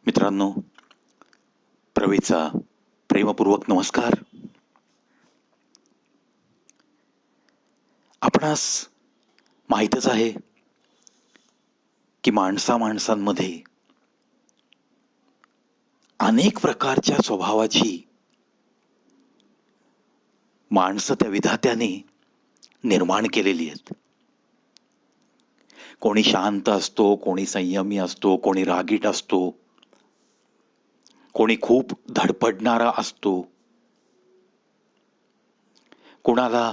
मित्रांनो, प्रवीचा प्रेमपूर्वक नमस्कार. आपणास माहीतच आहे की माणसांमध्ये अनेक प्रकारच्या स्वभावाची माणसं त्या विधात्याने निर्माण केलेली आहेत. कोणी शांत असतो, कोणी संयमी असतो, कोणी रागीट असतो, कोणी खूप धडपडणारा असतो, कोणाला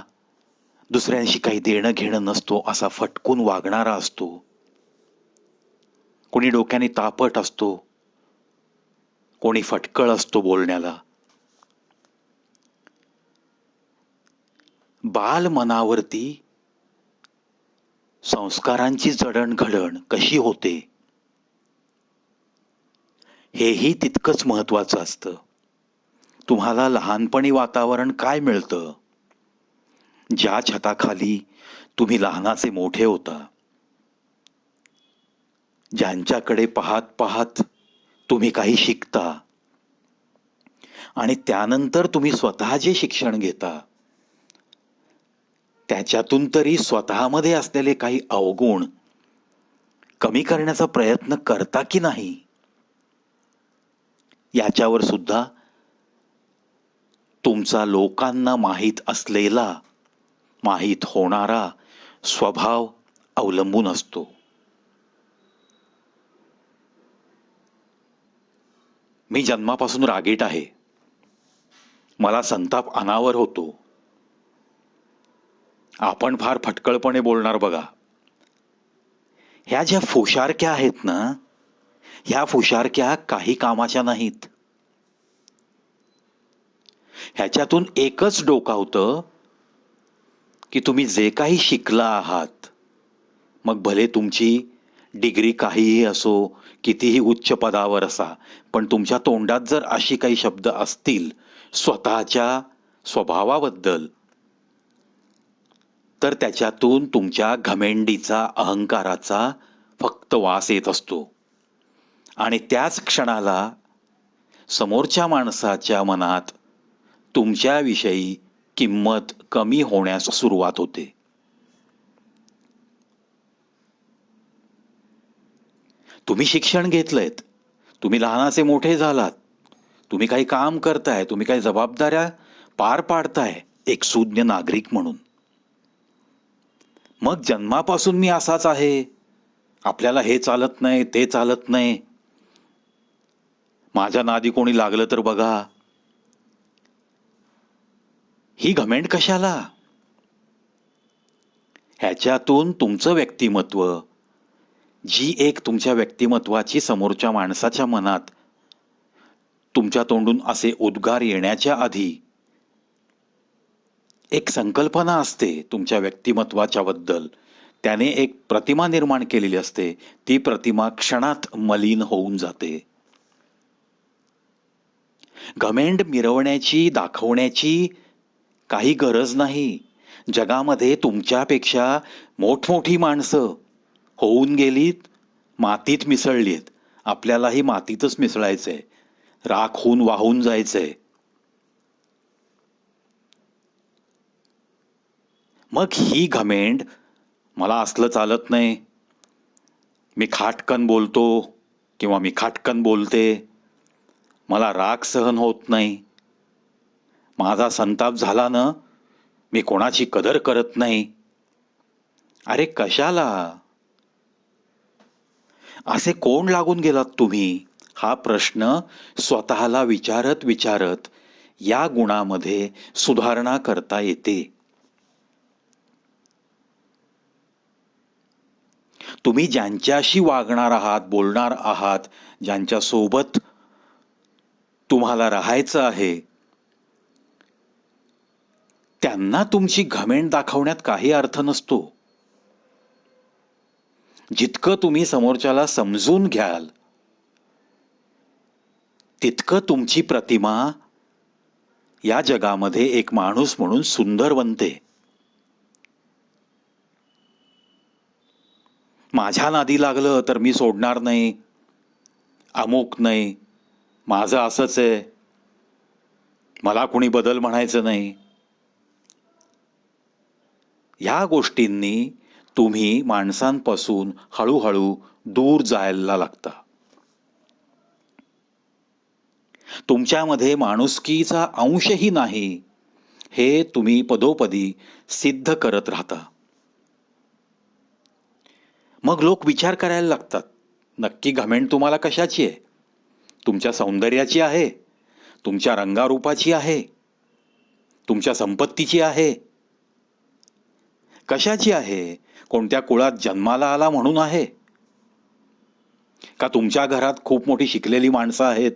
दुसऱ्यांशी काही देणं घेणं नसतो असा फटकून वागणारा असतो, कोणी डोक्याने तापट असतो, कोणी फटकळ असतो बोलण्याला. बाल मनावरती संस्कारांची जडणघडण कशी होते हेही तितकंच महत्वाचं असतं. तुम्हाला लहानपणी वातावरण काय मिळतं, ज्या छताखाली तुम्ही लहानाचे मोठे होता, ज्यांच्याकडे पाहत पाहत तुम्ही काही शिकता आणि त्यानंतर तुम्ही स्वतः जे शिक्षण घेता त्याच्यातून तरी स्वतःमध्ये असलेले काही अवगुण कमी करण्याचा प्रयत्न करता की नाही, याच्यावर सुद्धा तुमचा लोकांना माहीत असलेला, माहीत होणारा स्वभाव अवलंबून असतो. मी जन्मापासून रागीट आहे. मला संताप अनावर होतो. आपण फार फटकळपणे बोलणार बघा. ह्या ज्या फुशारक्या आहेत ना, ह्या फुशारक्या काही कामाच्या नाहीत. ह्याच्यातून एकच डोकावतं की तुम्ही जे काही शिकला आहात, मग भले तुमची डिग्री काहीही असो, कितीही उच्च पदावर असा, पण तुमच्या तोंडात जर अशी काही शब्द असतील स्वतःच्या स्वभावाबद्दल, तर त्याच्यातून तुमच्या घमेंडीचा, अहंकाराचा फक्त वास येत असतो. आणि त्याच क्षणाला समोरच्या माणसाच्या मनात तुमच्याविषयी किंमत कमी होण्यास सुरुवात होते. तुम्ही शिक्षण घेतलंयत, तुम्ही लहानाचे मोठे झालात, तुम्ही काही काम करताय, तुम्ही काही जबाबदाऱ्या पार पाडताय एक सुज्ञ नागरिक म्हणून. मग जन्मापासून मी असाच आहे, आपल्याला हे चालत नाही, ते चालत नाही, माझ्या नादी कोणी लागलं तर बघा, ही घमेंड कशाला? ह्याच्यातून तुमचं व्यक्तिमत्व, जी एक तुमच्या व्यक्तिमत्वाची समोरच्या माणसाच्या मनात तुमच्या तोंडून असे उद्गार येण्याच्या आधी एक संकल्पना असते तुमच्या व्यक्तिमत्वाच्या बद्दल, त्याने एक प्रतिमा निर्माण केलेली असते. ती प्रतिमा क्षणात मलिन होऊन जाते. घमेंड मिरवण्याची, दाखवण्याची काही गरज नाही. जगामध्ये तुमच्यापेक्षा मोठमोठी माणसं होऊन गेलीत, मातीत मिसळलीत. आपल्यालाही मातीतच मिसळायचंय, राख होऊन वाहून जायचंय. मग ही घमेंड, मला असलं चालत नाही, मी खाटकन बोलतो किंवा मी खाटकन बोलते, मला राग सहन होत नाही, माझा संताप झाला ना मी कोणाची कदर करत नाही. अरे कशाला? असे कोण लागून गेलात तुम्ही? हा प्रश्न स्वतःला विचारत विचारत या गुणामध्ये सुधारणा करता येते. तुम्ही ज्यांच्याशी वागणार आहात, बोलणार आहात, ज्यांच्या सोबत तुम्हाला राहायचं आहे, त्यांना तुमची घमेंड दाखवण्यात काही अर्थ नसतो. जितकं तुम्ही समोरच्याला समजून घ्याल, तितकं तुमची प्रतिमा या जगामध्ये एक माणूस म्हणून सुंदर बनते. माझ्या नादी लागलं तर मी सोडणार नाही, अमुक नाही, माझं असंच आहे, मला कुणी बदल म्हणायचं नाही. ह्या गोष्टींनी तुम्ही माणसांपासून हळूहळू दूर जायला लागता. तुमच्यामध्ये माणुसकीचा अंशही नाही हे तुम्ही पदोपदी सिद्ध करत राहता. मग लोक विचार करायला लागतात, नक्की घमेंड तुम्हाला कशाची आहे? तुमच्या सौंदर्याची आहे, तुमच्या रंगारूपाची आहे, तुमच्या संपत्तीची आहे, कशाची आहे? कोणत्या कुळात जन्माला आला म्हणून आहे? का तुमच्या घरात खूप मोठी शिकलेली माणसं आहेत,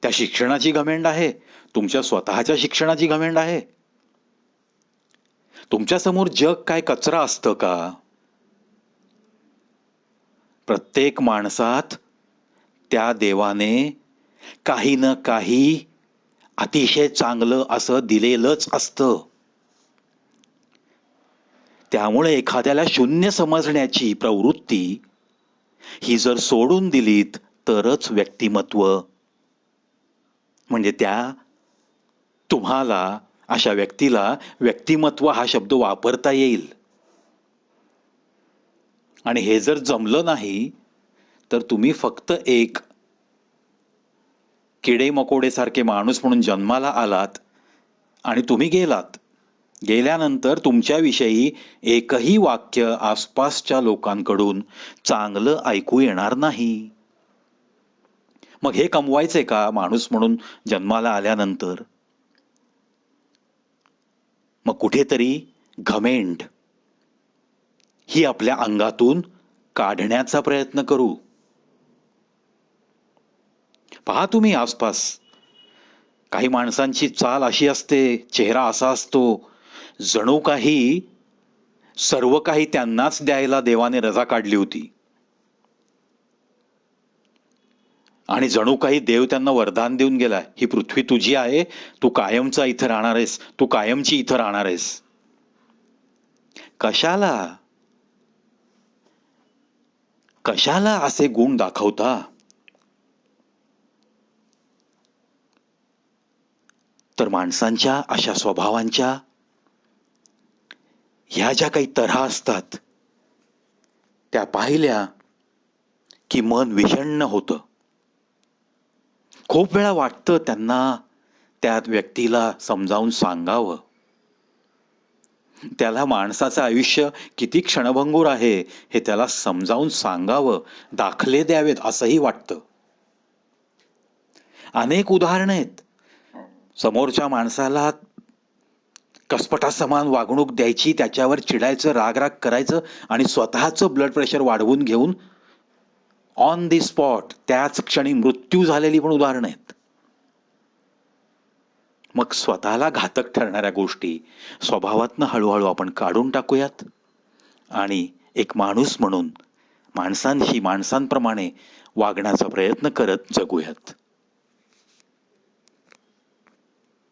त्या शिक्षणाची घमेंड आहे? तुमच्या स्वतःच्या शिक्षणाची घमेंड आहे? तुमच्या समोर जग काय कचरा असतं का? प्रत्येक माणसात त्या देवाने काही न काही अतिशय चांगलं असं दिलेलंच असतं. त्यामुळे एखाद्याला शून्य समजण्याची प्रवृत्ती ही जर सोडून दिलीत तरच व्यक्तिमत्व, म्हणजे तुम्हाला अशा व्यक्तीला व्यक्तिमत्व हा शब्द वापरता येईल. आणि हे जर जमलं नाही तर तुम्ही फक्त एक किडे मकोडे सारखे माणूस म्हणून जन्माला आलात आणि तुम्ही गेलात. गेल्यानंतर तुमच्याविषयी एकही वाक्य आसपासच्या लोकांकडून चांगलं ऐकू येणार नाही. मग हे कमवायचे का माणूस म्हणून जन्माला आल्यानंतर? मग कुठेतरी घमेंड ही आपल्या अंगातून काढण्याचा प्रयत्न करू. पहा तुम्ही आसपास काही माणसांची चाल अशी असते, चेहरा असा असतो, जणू काही सर्व काही त्यांनाच द्यायला देवाने रजा काढली होती आणि जणू काही देव त्यांना वरदान देऊन गेलाय, ही पृथ्वी तुझी आहे, तू कायमचा इथं राहणार आहेस, तू कायमची इथं राहणार आहेस. कशाला कशाला असे गुण दाखवता? तर माणसांच्या अशा स्वभावांच्या ह्या ज्या काही तऱ्हा असतात त्या पाहिल्या की मन विषण्ण होतं. खूप वेळा वाटतं त्यांना त्या व्यक्तीला समजावून सांगावं, त्याला माणसाचं आयुष्य किती क्षणभंगूर आहे हे त्याला समजावून सांगावं, दाखले द्यावेत असंही वाटतं. अनेक उदाहरणं आहेत. समोरच्या माणसाला कसपटासमान वागणूक द्यायची, त्याच्यावर चिडायचं, राग करायचं आणि स्वतःचं ब्लड प्रेशर वाढवून घेऊन ऑन दी स्पॉट त्याच क्षणी मृत्यू झालेली पण उदाहरणं आहेत. मग स्वतःला घातक ठरणाऱ्या गोष्टी स्वभावातनं हळूहळू आपण काढून टाकूयात आणि एक माणूस म्हणून माणसांशी माणसांप्रमाणे वागण्याचा प्रयत्न करत जगूयात.